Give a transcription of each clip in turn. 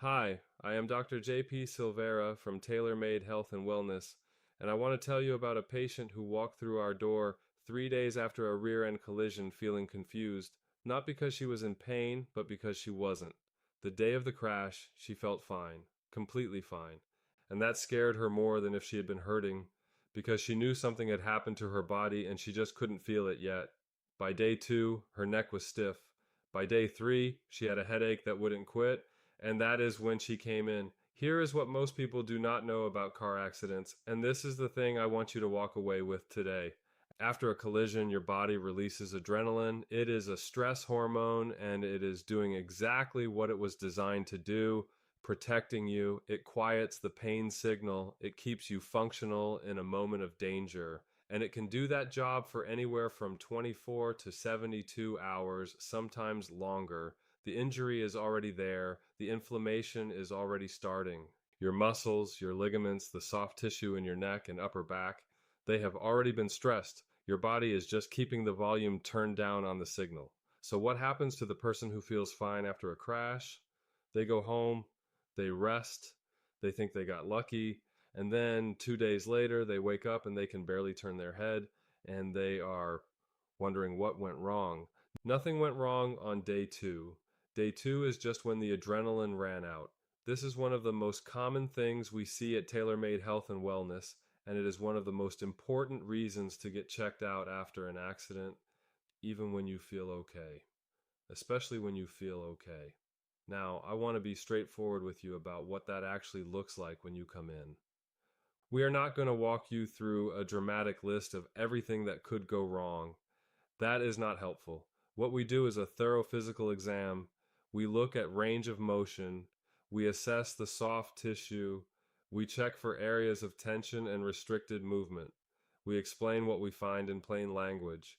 Hi, I am Dr. JP Silvera from TaylorMade Health and Wellness, and I want to tell you about a patient who walked through our door 3 days after a rear end collision feeling confused, not because she was in pain, but because she wasn't. The day of the crash, she felt fine, completely fine, and that scared her more than if she had been hurting, because she knew something had happened to her body and she just couldn't feel it yet. By day 2, her neck was stiff. By day 3, she had a headache that wouldn't quit, and that is when she came in. Here is what most people do not know about car accidents, and this is the thing I want you to walk away with today. After a collision, your body releases adrenaline. It is a stress hormone, and it is doing exactly what it was designed to do, protecting you. It quiets the pain signal. It keeps you functional in a moment of danger. And it can do that job for anywhere from 24 to 72 hours, sometimes longer. The injury is already there. The inflammation is already starting. Your muscles, your ligaments, the soft tissue in your neck and upper back, they have already been stressed. Your body is just keeping the volume turned down on the signal. So what happens to the person who feels fine after a crash? They go home, they rest, they think they got lucky, and then 2 days later they wake up and they can barely turn their head and they are wondering what went wrong. Nothing went wrong on day 2. Day 2 is just when the adrenaline ran out. This is one of the most common things we see at TaylorMade Health and Wellness, and it is one of the most important reasons to get checked out after an accident, even when you feel okay, especially when you feel okay. Now, I want to be straightforward with you about what that actually looks like when you come in. We are not going to walk you through a dramatic list of everything that could go wrong. That is not helpful. What we do is a thorough physical exam. We look at range of motion. We assess the soft tissue. We check for areas of tension and restricted movement. We explain what we find in plain language.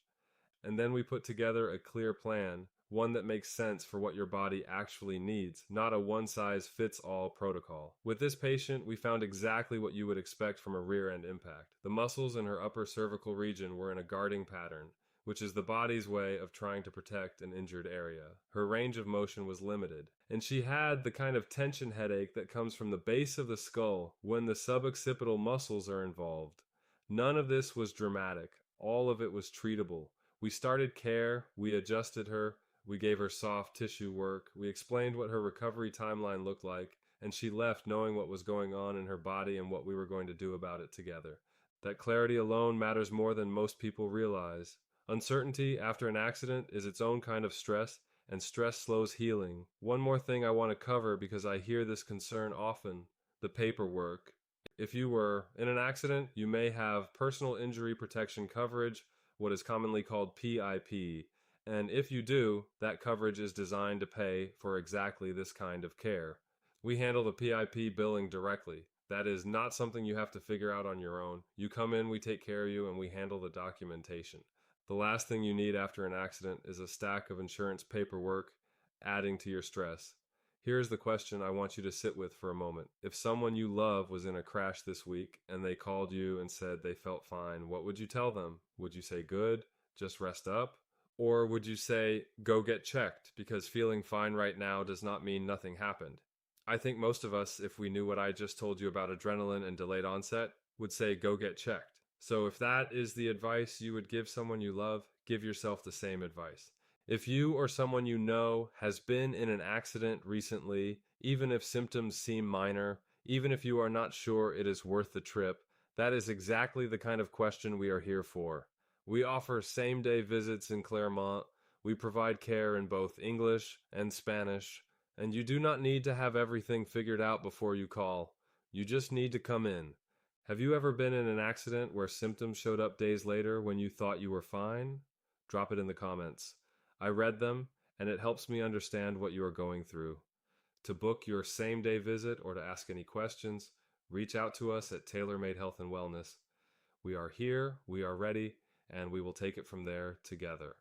And then we put together a clear plan, one that makes sense for what your body actually needs, not a one-size-fits-all protocol. With this patient, we found exactly what you would expect from a rear-end impact. The muscles in her upper cervical region were in a guarding pattern, which is the body's way of trying to protect an injured area. Her range of motion was limited, and she had the kind of tension headache that comes from the base of the skull when the suboccipital muscles are involved. None of this was dramatic. All of it was treatable. We started care, we adjusted her, we gave her soft tissue work, we explained what her recovery timeline looked like, and she left knowing what was going on in her body and what we were going to do about it together. That clarity alone matters more than most people realize. Uncertainty after an accident is its own kind of stress, and stress slows healing. One more thing I want to cover because I hear this concern often: the paperwork. If you were in an accident, you may have personal injury protection coverage, what is commonly called PIP. And if you do, that coverage is designed to pay for exactly this kind of care. We handle the PIP billing directly. That is not something you have to figure out on your own. You come in, we take care of you, and we handle the documentation. The last thing you need after an accident is a stack of insurance paperwork adding to your stress. Here's the question I want you to sit with for a moment. If someone you love was in a crash this week and they called you and said they felt fine, what would you tell them? Would you say good, just rest up? Or would you say go get checked because feeling fine right now does not mean nothing happened? I think most of us, if we knew what I just told you about adrenaline and delayed onset, would say go get checked. So if that is the advice you would give someone you love, give yourself the same advice. If you or someone you know has been in an accident recently, even if symptoms seem minor, even if you are not sure it is worth the trip, that is exactly the kind of question we are here for. We offer same-day visits in Clermont. We provide care in both English and Spanish, and you do not need to have everything figured out before you call. You just need to come in. Have you ever been in an accident where symptoms showed up days later when you thought you were fine? Drop it in the comments. I read them, and it helps me understand what you are going through. To book your same-day visit or to ask any questions, reach out to us at TaylorMade Health and Wellness. We are here, we are ready, and we will take it from there together.